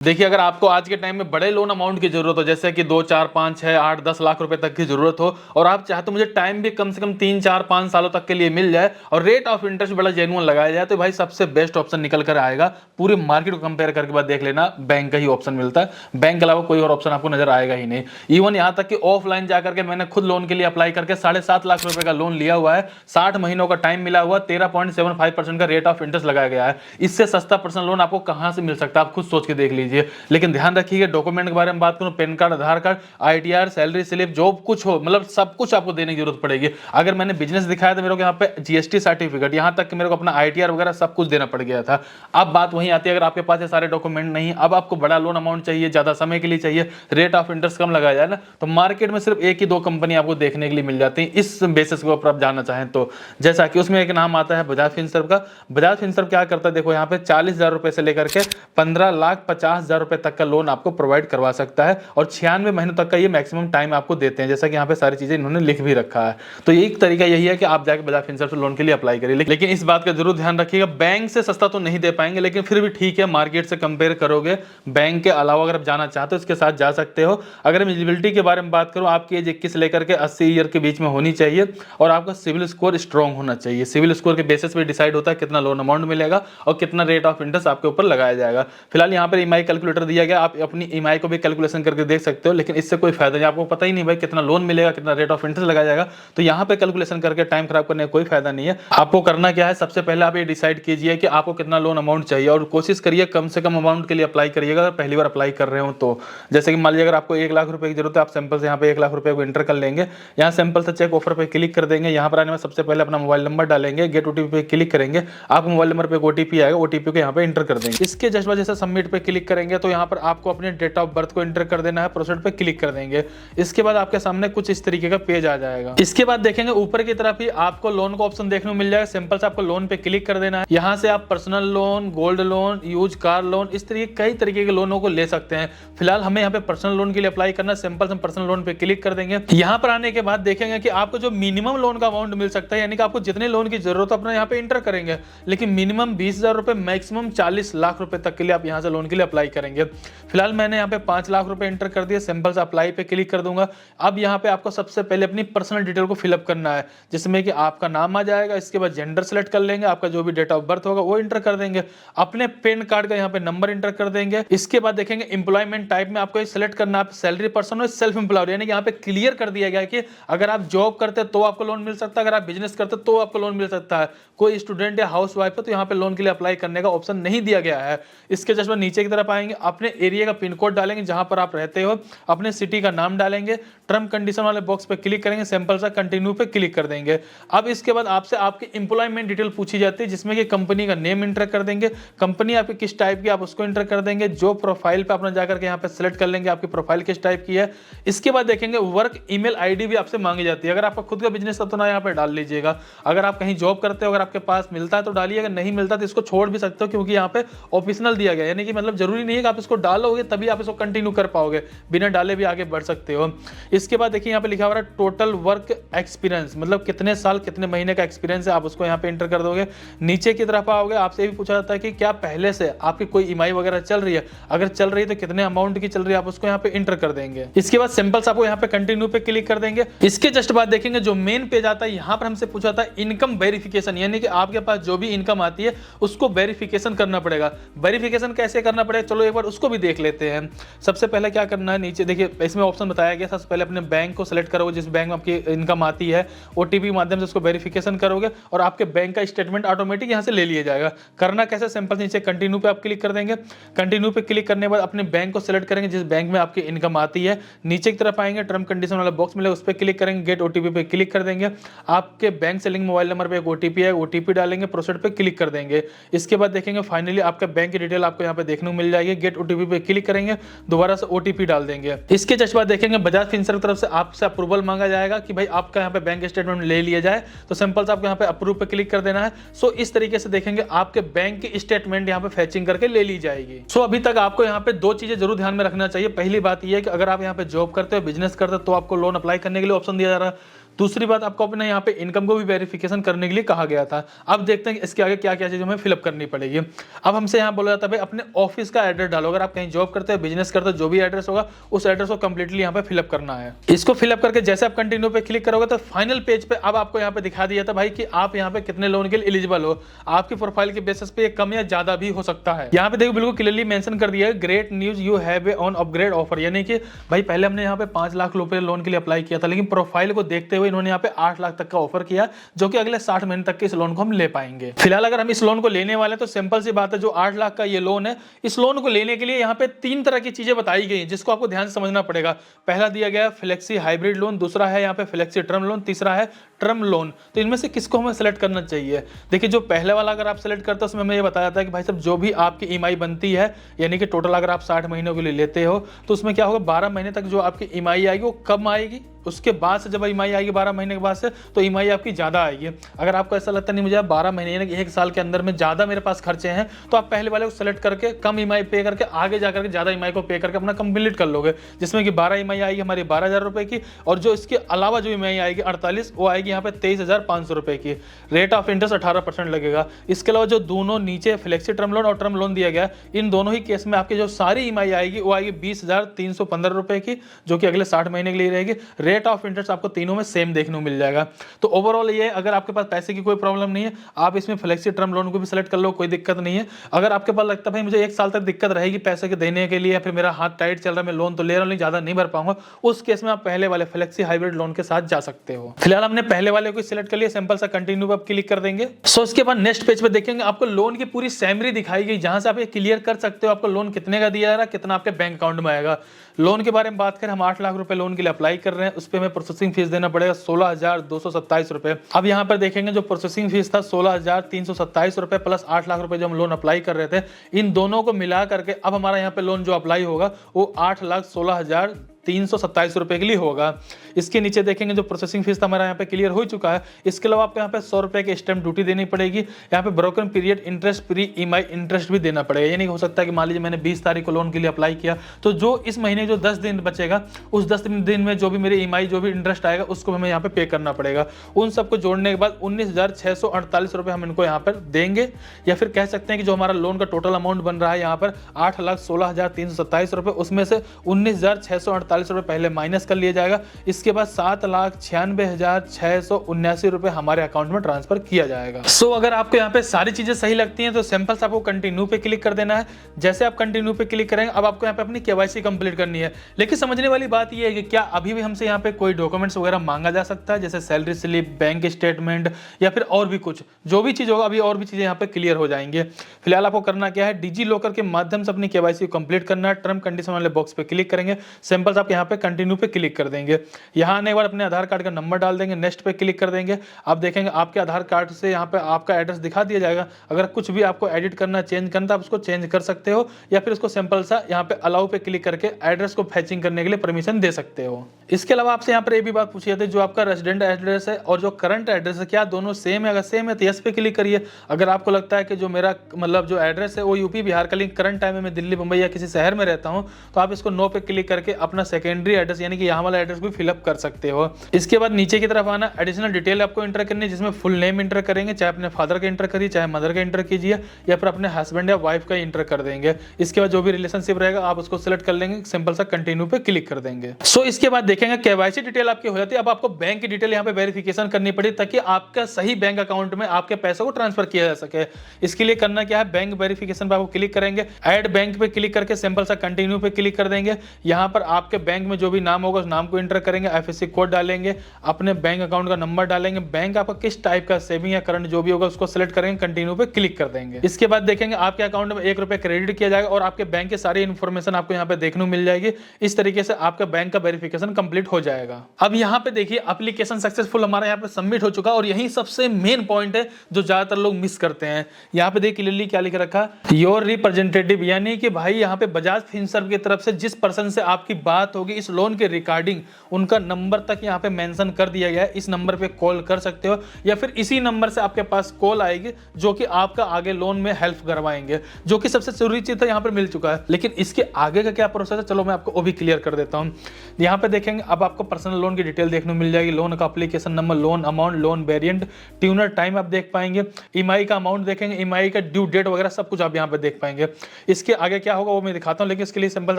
देखिए, अगर आपको आज के टाइम में बड़े लोन अमाउंट की ज़रूरत हो, जैसे कि 2, 4, 5, 6, 8, 10 लाख रुपए तक की ज़रूरत हो और आप चाहते हो मुझे टाइम भी कम से कम 3, 4, 5 सालों तक के लिए मिल जाए और रेट ऑफ इंटरेस्ट बड़ा जेन्युइन लगाया जाए, तो भाई सबसे बेस्ट ऑप्शन निकल कर आएगा। पूरे मार्केट को कंपेयर करके बाद देख लेना, बैंक का ही ऑप्शन मिलता है। बैंक के अलावा कोई और ऑप्शन आपको नज़र आएगा ही नहीं। इवन यहाँ तक कि ऑफलाइन जाकर के मैंने खुद लोन के लिए अप्लाई करके 7.5 लाख रुपए का लोन लिया हुआ है। 60 महीनों का टाइम मिला हुआ, 13.75% का रेट ऑफ इंटरेस्ट लगाया गया है। इससे सस्ता पर्सनल लोन आपको कहाँ से मिल सकता है, आप खुद सोच के देख लीजिए। लेकिन ध्यान रखिए, डॉक्यूमेंट के बारे में बात करूं, PAN card, Aadhaar card, ITR, salary slip, job कुछ हो, मतलब सब कुछ आपको देने की जरूरत पड़ेगी। अगर मैंने बिजनेस दिखाया तो मेरे को यहाँ पे जीएसटी सर्टिफिकेट, यहाँ तक कि मेरे को अपना आईटीआर वगैरह सब कुछ देना पड़ गया था। अब बात वहीं आती है, अगर आपके पास ये सारे डॉक्यूमेंट नहीं, अब आपको बड़ा लोन अमाउंट चाहिए, ज्यादा समय के लिए चाहिए, रेट ऑफ इंटरेस्ट कम लगाया जाए ना, तो मार्केट में सिर्फ एक ही दो कंपनी आपको देखने के लिए मिल जाती है इस बेसिस के ऊपर आप जानना चाहें तो। जैसा कि उसमें एक नाम आता है बजाज फिनसर्व का। बजाज फिनसर्व क्या करता है, देखो यहाँ पे 40,000 रुपए से लेकर के 15,50,000 रुपए तक का लोन आपको प्रोवाइड करवा सकता है और 96 महीनों तक का ये मैक्सिमम टाइम आपको देते हैं, जैसा कि यहाँ पे सारी चीजें इन्होंने लिख भी रखा है। तो एक तरीका यही है कि आप जाके बजाज फिनसर्व से लोन के लिए अप्लाई करिए। लेकिन इस बात का जरूर ध्यान रखिएगा, बैंक से सस्ता तो नहीं दे पाएंगे, लेकिन फिर भी ठीक है, मार्केट से कंपेयर करोगे, बैंक के अलावा अगर आप जाना चाहते हो इसके साथ जा सकते हो। अगर मैं एलिजिबिलिटी के बारे में बात करूं, आपकी एज 21 लेकर के 80 ईयर के बीच में होनी चाहिए और आपका सिविल स्कोर स्ट्रॉन्ग होना चाहिए। सिविल स्कोर के बेसिस पे डिसाइड होता है कितना लोन अमाउंट मिलेगा और कितना रेट ऑफ इंटरेस्ट आपके ऊपर लगाया जाएगा। फिलहाल यहाँ पर ईएमआई कैलकुलेटर दिया गया, आप अपनी ईएमआई को भी कैलकुलेशन करके देख सकते हो, लेकिन इससे कोई फायदा नहीं, आपको पता ही नहीं भाई कितना लोन मिलेगा, कितना रेट ऑफ इंटरेस्ट लगाया जाएगा, तो यहाँ पे कैलकुलेशन करके टाइम खराब करने का कोई फायदा नहीं है। आपको करना क्या है, सबसे पहले आप ये डिसाइड कीजिए कि आपको कितना लोन अमाउंट चाहिए और कोशिश करिए कम से कम अमाउंट के लिए अप्लाई करिएगा अगर पहली बार अप्लाई कर रहे हो तो। जैसे कि मान लीजिए अगर आपको 1 लाख रुपए की जरूरत है, आप सिंपल से यहाँ पे 1 लाख रुपए को एंटर कर लेंगे, यहाँ सिंपल से चेक ऑफर पे क्लिक कर देंगे। यहाँ पर आने में सबसे पहले अपना मोबाइल नंबर डालेंगे, गेट ओटीपी पे क्लिक करेंगे, आपको मोबाइल नंबर पे ओटीपी आएगा, ओटीपी को यहाँ पे एंटर कर देंगे। इसके जस्ट बाद जैसे सबमिट पे क्लिक करेंगे तो यहाँ पर आपको अपने डेट ऑफ बर्थ को एंटर कर देना है, प्रोसीड पे क्लिक कर देंगे। इसके बाद आपके सामने कुछ इस तरीके का पेज आ जाएगा। इसके बाद देखेंगे ऊपर की तरफ ही आपको लोन का ऑप्शन देखने को मिल जाएगा, सिंपल से आपको लोन पे क्लिक कर देना है। यहाँ से आप personal loan, gold loan, use car loan, इस तरीके कई तरीके के लोनों को ले सकते हैं। फिलहाल हमें यहाँ पे पर्सनल लोन के लिए अप्लाई करना है, सिंपल से पर्सनल लोन पे क्लिक कर देंगे। यहाँ पर आने के बाद देखेंगे कि आपको जो मिनिमम लोन का अमाउंट मिल सकता है, यानी कि आपको जितने लोन की जरूरत है अपना यहाँ पे इंटर करेंगे, लेकिन मिनिमम 20,000 रुपए, मैक्सिमम 40 लाख रुपए तक के लिए आप यहाँ से लोन के लिए अप्लाई करेंगे। फिलहाल मैंने यहाँ पे 5 लाख रुपए इंटर कर दिए, सिंपल से अप्लाई पे क्लिक कर दूंगा। अब यहाँ पे आपको सबसे पहले अपनी पर्सनल डिटेल को फिलअप करना है, जिसमें कि आपका नाम आ जाएगा, इसके बाद जेंडर सेलेक्ट कर लेंगे, आपका जो भी डेट ऑफ बर्थ होगा वो इंटर कर देंगे, अपने पैन कार्ड का यहाँ पे नंबर इंटर कर देंगे। इसके बाद देखेंगे एम्प्लॉयमेंट टाइप में आपको सिलेक्ट करना है, आप सैलरी पर्सन हो, सेल्फ एम्प्लॉयड, यानी कि यहाँ पे क्लियर कर दिया गया है कि अगर आप जॉब करते तो आपको लोन मिल सकता है, अगर आप बिजनेस करते तो आपको लोन मिल सकता है। कोई स्टूडेंट या हाउस वाइफ है तो यहाँ पे लोन के लिए अप्लाई करने का ऑप्शन नहीं दिया गया है। इसके जस्ट नीचे की तरफ आएंगे, अपने एरिया का पिन कोड डालेंगे जहां पर आप रहते हो, अपने सिटी का नाम डालेंगे, टर्म कंडीशन वाले बॉक्स पे क्लिक करेंगे, सिंपल सा कंटिन्यू पे क्लिक कर देंगे। अब इसके बाद आपसे आपकी एम्प्लॉयमेंट डिटेल पूछी जाती है, जिसमें कि कंपनी का नेम इंटर कर देंगे, कंपनी आपकी किस टाइप की आप उसको इंटर कर देंगे, जो प्रोफाइल पे अपना जाकर के यहाँ पे सिलेक्ट कर लेंगे आपकी प्रोफाइल किस टाइप की है। इसके बाद देखेंगे वर्क ईमेल आईडी भी आपसे मांगी जाती है, अगर आपका खुद का बिजनेस है तो ना यहाँ पे डाल लीजिएगा, अगर आप कहीं जॉब करते हो, अगर आपके पास मिलता है तो डालिए, अगर नहीं मिलता तो इसको छोड़ भी सकते हो, क्योंकि यहाँ पे ऑप्शनल दिया गया है, यानी कि मतलब जरूरी नहीं है कि आप इसको डालोगे तभी आप इसको कंटिन्यू कर पाओगे, बिना डाले भी आगे बढ़ सकते हो। इसके बाद देखिए यहाँ पे लिखा हुआ है टोटल वर्क एक्सपीरियंस, मतलब कितने साल कितने महीने का एक्सपीरियंस है, आप उसको यहाँ पे एंटर कर दोगे। नीचे की तरफ आओगे, आपसे भी पूछा जाता है कि क्या पहले से आपकी कोई ईएमआई वगैरह चल रही है, अगर चल रही है तो कितने अमाउंट की चल रही है, आप उसको यहाँ पे एंटर कर देंगे। इसके बाद सिंपल से आपको यहाँ पे कंटिन्यू पे क्लिक कर देंगे। इसके जस्ट बाद देखेंगे जो मेन पेज आता है, यहाँ पर हमसे पूछा था इनकम वेरिफिकेशन, यानी कि आपके पास जो भी इनकम आती है उसको वेरिफिकेशन करना पड़ेगा। वेरिफिकेशन कैसे करना पड़ेगा, चलो एक बार उसको भी देख लेते हैं। सबसे पहले क्या करना है, नीचे देखिए इसमें ऑप्शन बताया गया, सबसे पहले अपने बैंक को सिलेक्ट करोगे, जिस बैंक में आपकी इनकम आती है, ओटीपी माध्यम से उसको वेरिफिकेशन करोगे और आपके बैंक का स्टेटमेंट ऑटोमेटिक यहाँ से ले लिया जाएगा। करना कैसे, सिंपल नीचे कंटिन्यू पे आप क्लिक कर देंगे। कंटिन्यू पे क्लिक करने के बाद अपने बैंक को सिलेक्ट करेंगे जिस बैंक में आपकी इनकम आती है, नीचे की तरफ आएंगे, टर्म कंडीशन वाला बॉक्स मिलेगा उस पर क्लिक करेंगे, गेट ओटीपी पे क्लिक कर देंगे, आपके बैंक से लिंक मोबाइल नंबर पे एक ओटीपी है, ओटीपी डालेंगे, प्रोसीड पे क्लिक कर देंगे। इसके बाद देखेंगे फाइनली आपका बैंक की डिटेल आपको यहाँ पे देखने को मिल जाएगी, गेट ओटीपी पे क्लिक करेंगे, दोबारा से ओटीपी डाल देंगे। इसके जस्ट बाद देखेंगे बजाज फिनसर्व तरफ से आपसे अप्रूवल मांगा जाएगा कि भाई आपका यहाँ पे बैंक स्टेटमेंट ले लिया जाए, तो सिंपल से आपको यहाँ पे अप्रूव पे क्लिक कर देना है। सो इस तरीके से देखेंगे आपके बैंक की स्टेटमेंट यहाँ पे फैचिंग करके ले ली जाएगी। सो अभी तक आपको यहाँ पे दो चीजें जरूर ध्यान में रखना चाहिए। पहली बात यह है कि अगर आप यहाँ पे जॉब करते हो, बिजनेस करते हो, तो आपको लोन अप्लाई करने के लिए ऑप्शन दिया जा रहा है। दूसरी बात, आपको अपने यहाँ पे इनकम को भी वेरिफिकेशन करने के लिए कहा गया था। अब देखते हैं कि इसके आगे क्या क्या चीज़ हमें फिलअप करनी पड़ेगी। अब हमसे यहाँ बोला जाता है भाई अपने ऑफिस का एड्रेस डालो। अगर आप कहीं जॉब करते हैं, बिजनेस करते हो, जो भी एड्रेस होगा उस एड्रेस को कंप्लीटली यहाँ पे फिलअप करना है। इसको फिलअप करके जैसे आप कंटिन्यू पे क्लिक करोगे तो फाइनल पेज पे अब आपको यहाँ पे दिखा दिया था भाई कि आप यहाँ पे कितने लोन के लिए एलिजिबल हो। आपकी प्रोफाइल के बेसिस पे कम या ज्यादा भी हो सकता है। यहाँ पे देखो बिल्कुल क्लियरली मेंशन कर दिया है, great news you have a on upgrade offer. यानी कि भाई पहले हमने यहाँ पे 5 लाख रुपए लोन के लिए अप्लाई किया था, लेकिन प्रोफाइल को देखते हुए इन्होंने यहाँ पे 8 लाख तक का ऑफर किया, जो कि अगले 60 महीने तक के इस लोन को हम ले पाएंगे। फिलहाल अगर हम इस लोन को लेने वाले तो सिंपल सी बात है, जो 8 लाख का ये लोन है, इस लोन को लेने के लिए यहाँ पे 3 तरह की चीजें बताई गई, जिसको आपको ध्यान से समझना पड़ेगा। पहला दिया गया है फ्लेक्सी हाइब्रिड लोन, दूसरा है यहाँ पे फ्लेक्सी टर्म लोन, तीसरा है टर्म लोन। तो इनमें से किसको हमें सेलेक्ट करना चाहिए? देखिए जो पहले वाला अगर आप सेलेक्ट करते हो उसमें हमें ये बताया जाता है कि भाई साहब जो भी आपकी ईएमआई बनती है, यानी कि टोटल अगर आप 60 महीनों के लिए लेते हो तो उसमें क्या होगा, 12 महीने तक जो आपकी ईएमआई आएगी वो कम आएगी। उसके बाद से जब ईएमआई आएगी 12 महीने के बाद से, तो ईएमआई आपकी ज़्यादा आएगी। अगर आपको ऐसा लगता नहीं मुझे 12 महीने यानी कि 1 साल के अंदर में ज़्यादा मेरे पास खर्चे हैं, तो आप पहले वाले को सेलेक्ट करके कम ईएमआई पे करके आगे जाकर के ज़्यादा ईएमआई को पे करके अपना कंप्लीट कर लोगे, जिसमें कि 12 ईएमआई आएगी हमारी 12,000 रुपये की, और जो इसके अलावा जो ईएमआई आएगी 48, वो आएगी यहाँ पे 23,500 रुपये की। रेट ऑफ इंटरेस्ट 18% लगेगा। इसके अलावा जो दोनों नीचे फ्लेक्सी टर्म लोन और टर्म लोन दिया गया, इन दोनों ही केस में आपकी जो सारी ईएमआई आएगी वो आएगी 20,315 रुपये की, जो कि अगले 60 महीने के लिए रहेगी। रेट ऑफ इंटरेस्ट आपको तीनों में सेम देखने को मिल जाएगा। तो ओवरऑल ये, अगर आपके पास पैसे की कोई प्रॉब्लम नहीं है, आप इसमें फ्लेक्सी टर्म लोन को भी सेलेक्ट कर लो, कोई दिक्कत नहीं है। अगर आपके पास लगता है भाई मुझे 1 साल तक दिक्कत रहेगी पैसे के देने के लिए, या फिर मेरा हाथ टाइट चल रहा है, मैं लोन तो ले रहा हूँ ज्यादा नहीं भर पाऊंगा, उस केस में आप पहले वाले फ्लेक्सी हाइब्रिड लोन के साथ जा सकते हो। फिलहाल हमने पहले वाले को सिलेक्ट कर लिया, सिंपल सा कंटिन्यू पर क्लिक कर देंगे। सो इसके बाद नेक्स्ट पेज पे देखेंगे आपको लोन की पूरी सैमरी दिखाई गई, जहां से आप ये क्लियर कर सकते हो आपको लोन कितने का दिया जा रहा है, कितना आपके बैंक अकाउंट में आएगा। लोन के बारे में बात करें, हम 8 लाख रुपए लोन के लिए अप्लाई कर रहे हैं, उस पर हमें प्रोसेसिंग फीस देना पड़ेगा 16,227 रुपए। अब यहाँ पर देखेंगे जो प्रोसेसिंग फीस था 16,327 रुपए प्लस 8 लाख रुपए जो हम लोन अप्लाई कर रहे थे, इन दोनों को मिला करके अब हमारा यहाँ पे लोन जो अप्लाई होगा वो 8,16,327 रुपए के लिए होगा। इसके नीचे देखेंगे जो प्रोसेसिंग फीस था हमारा यहाँ पे क्लियर हो चुका है। इसके अलावा आपको यहाँ पे 100 रुपए की स्टैंप ड्यूटी देनी पड़ेगी। यहाँ पे broken period interest free EMI interest भी देना पड़ेगा। यानी हो सकता है कि मान लीजिए मैंने 20 तारीख को लोन के लिए अप्लाई किया, तो जो इस महीने जो 10 दिन बचेगा, उस 10 दिन में जो भी मेरी ईएमआई जो भी इंटरेस्ट आएगा उसको हमें यहाँ पे करना पड़ेगा। उन सबको जोड़ने के बाद 19,648 रुपए हम इनको यहाँ पर देंगे, या फिर कह सकते हैं कि जो हमारा लोन का टोटल अमाउंट बन रहा है यहाँ पर 8,16,327 रुपए, उसमें से 19,648 रुपए पहले माइनस कर लिया जाएगा। इसके बाद 7,96,679 रुपए हमारे अकाउंट में ट्रांसफर किया जाएगा। सो अगर आपको यहाँ पे सारी चीजें सही लगती हैं तो सिंपल से आपको कंटिन्यू पे क्लिक कर देना है। जैसे आप कंटिन्यू पे क्लिक करेंगे, अब आपको यहाँ पे अपनी केवाईसी कंप्लीट करनी है। लेकिन समझने वाली बात यह है कि क्या अभी भी हमसे यहाँ पे कोई डॉक्यूमेंट्स वगैरह मांगा जा सकता है, जैसे सैलरी स्लिप, बैंक स्टेटमेंट, या फिर और भी कुछ, जो भी चीज होगा अभी और भी चीजें यहाँ पे क्लियर हो जाएंगे। फिलहाल आपको करना क्या है, डिजी लॉकर के माध्यम से अपनी केवाईसी को कंप्लीट करना है। टर्म कंडीशन वाले बॉक्स पे क्लिक करेंगे, सिंपल से आप यहाँ पे कंटिन्यू पे क्लिक कर देंगे। यहाँ आने के बाद अपने आधार कार्ड का नंबर डाल देंगे, नेक्स्ट पे क्लिक कर देंगे। आप देखेंगे आपके आधार कार्ड से यहाँ पे आपका एड्रेस दिखा दिया जाएगा। अगर कुछ भी आपको एडिट करना, चेंज करना, आप उसको चेंज कर सकते हो, या फिर उसको सिंपल सा यहाँ पे अलाउ पे क्लिक करके एड्रेस को फैचिंग करने के लिए परमिशन दे सकते हो। इसके अलावा आपसे यहाँ पर ये भी बात पूछी जाती है, जो आपका रेजिडेंट एड्रेस है और जो करंट एड्रेस है क्या दोनों सेम है? अगर सेम है तो यस पे क्लिक करिए। अगर आपको लगता है कि जो मेरा मतलब जो एड्रेस है वो यूपी बिहार का, लेकिन करंट टाइम में मैं दिल्ली, मुंबई या किसी शहर में रहता हूँ, तो आप इसको नो पे क्लिक करके अपना सेकेंडरी एड्रेस यानी कि यहाँ वाला एड्रेस भी फिलअप कर सकते हो। इसके बाद नीचे की तरफ आना, एडिशनल डिटेल आपको एंटर करनी है, जिसमें फुल नेम एंटर करेंगे, चाहे अपने फादर का एंटर करिए, चाहे मदर का एंटर कीजिए, या फिर अपने हस्बैंड या वाइफ का एंटर कर देंगे। इसके बाद जो भी रिलेशनशिप रहेगा आप उसको सिलेक्ट कर लेंगे, सिंपल सा कंटिन्यू पे क्लिक कर देंगे। सो इसके बाद देखेंगे केवाईसी डिटेल आपकी हो जाती है। अब आपको बैंक की डिटेल यहाँ पे वेरिफिकेशन करनी पड़ी, ताकि आपका सही बैंक अकाउंट में आपके पैसों को ट्रांसफर किया जा सके। इसके लिए करना क्या है, बैंक वेरिफिकेशन पे आपको क्लिक करेंगे, ऐड बैंक पे क्लिक करके सिंपल सा कंटिन्यू पे क्लिक कर देंगे। यहाँ पर आपके बैंक में जो भी नाम होगा उस नाम को एंटर करेंगे, आईएफएससी कोड डालेंगे, अपने बैंक अकाउंट का नंबर डालेंगे, बैंक आपका किस टाइप का सेविंग या करंट जो भी होगा उसको सिलेक्ट करेंगे, कंटिन्यू पे क्लिक कर देंगे। इसके बाद देखेंगे आपके अकाउंट में 1 रुपए क्रेडिट किया जाएगा और आपके बैंक की सारी इन्फॉर्मेशन आपको यहाँ पे देखने को मिल जाएगी। इस तरीके से आपका बैंक का वेरिफिकेशन कंप्लीट हो जाएगा। अब यहाँ पे देखिए एप्लीकेशन सक्सेसफुल हमारा यहाँ पे सबमिट हो चुका, और यही सबसे मेन पॉइंट है जो ज्यादातर लोग मिस करते हैं। यहाँ पे देखिए क्लियरली क्या लिख रखा, योर रिप्रेजेंटेटिव, यानी कि भाई यहाँ पे बजाज फिनसर्व की तरफ से जिस पर्सन से आपकी बात बात होगी इस लोन के रिगार्डिंग, उनका नंबर तक यहाँ पे मेंशन कर दिया गया है। इस नंबर पे कॉल कर सकते हो या फिर इसी नंबर से आपके पास कॉल आएगी जो कि आपका आगे लोन में हेल्प करवाएंगे, जो कि सबसे जरूरी चीज है यहाँ पे मिल चुका है। लेकिन इसके आगे का क्या प्रोसेस है, चलो मैं आपको वो भी क्लियर कर देता हूँ। यहाँ पे देखेंगे अब आपको पर्सनल लोन की डिटेल देखने को मिल जाएगी, लोन का application number, loan amount, loan variant, tuner time आप देख पाएंगे, ईएमआई का अमाउंट देखेंगे, ईएमआई का ड्यू डेट वगैरह सब कुछ आप यहाँ पे देख पाएंगे। इसके आगे क्या होगा वो मैं दिखाता हूँ, लेकिन इसके लिए सिंपल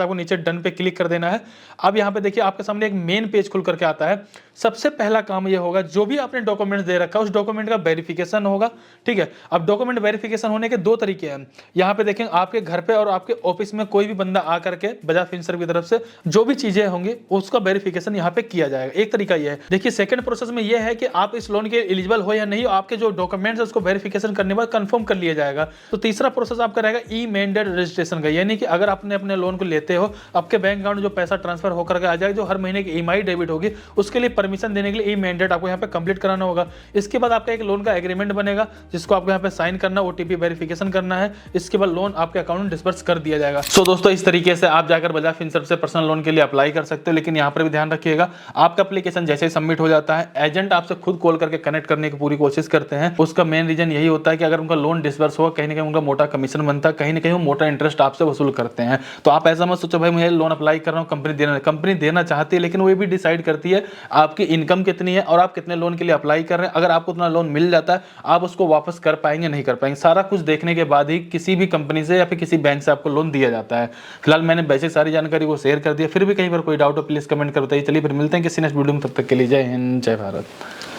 आपको नीचे डन पे क्लिक कर देना है। अब यहाँ पे देखिए आपके सामने एक मेन पेज खुल करके आता है। सबसे पहला काम ये होगा, जो भी आपने डॉक्यूमेंट्स दे रखा है उस डॉक्यूमेंट का वेरिफिकेशन होगा, ठीक है। अब डॉक्यूमेंट वेरिफिकेशन होने के दो तरीके हैं। यहाँ पे देखें आपके घर पे और आपके ऑफिस में कोई भी बंदा आकर के बजाज फिनसर्व की तरफ से जो भी चीजें होंगी उसका वेरिफिकेशन यहाँ पे किया जाएगा। एक तरीका ये है। देखिए सेकंड प्रोसेस में ये है कि आप इस लोन के एलिजिबल हो या नहीं, आपके जो डॉक्यूमेंट्स है उसको वेरिफिकेशन करने के बाद कंफर्म कर लिया जाएगा। तो तीसरा प्रोसेस आपका रहेगा ई मैंडेट रजिस्ट्रेशन का, यानी कि अगर आपने अपने लोन को लेते हो, आपके बैंक अकाउंट में जो पैसा ट्रांसफर होकर के आ जाएगा, जो हर महीने की ईएमआई डेबिट होगी, उसके लिए परमिशन देने के लिए ई मैंडेट आपको यहाँ पे कंप्लीट कराना होगा। इसके बाद आपका एक लोन का एग्रीमेंट बनेगा जिसको आपको यहाँ पे साइन करना, ओटीपी वेरिफिकेशन करना है। इसके बाद लोन आपके अकाउंट में डिस्बर्स कर दिया जाएगा। सो दोस्तों इस तरीके से आप जाकर बजाज फिनसर्व से पर्सनल लोन के लिए अप्लाई कर सकते हो। लेकिन यहाँ पर भी ध्यान रखिएगा, आपका एप्लीकेशन जैसे ही सबमिट हो जाता है, एजेंट आपसे खुद कॉल करके कनेक्ट करने की पूरी कोशिश करते हैं। उसका मेन रीजन यही होता है कि अगर उनका लोन डिस्बर्स हो, कहीं ना कहीं उनका मोटा कमीशन बनता है, कहीं ना कहीं वो मोटा इंटरेस्ट आपसे वसूल करते हैं। तो आप ऐसा मत सोचो भाई मुझे लोन अप्लाई कर रहा हूँ, कंपनी देना चाहती है, लेकिन वो भी डिसाइड करती है आपकी इनकम कितनी है और आप कितने लोन के लिए अप्लाई कर रहे हैं। अगर आपको उतना लोन मिल जाता है, आप उसको वापस कर पाएंगे नहीं कर पाएंगे, सारा कुछ देखने के बाद ही किसी भी कंपनी से या फिर किसी बैंक से आपको लोन दिया जाता है। फिलहाल मैंने बेसिक सारी जानकारी को शेयर कर दिया। फिर भी कहीं पर कोई डाउट हो प्लीज कमेंट कर बताइए। चलिए फिर मिलते हैं किसी नेक्स्ट वीडियो में, तब तक के लिए जय हिंद, जय भारत।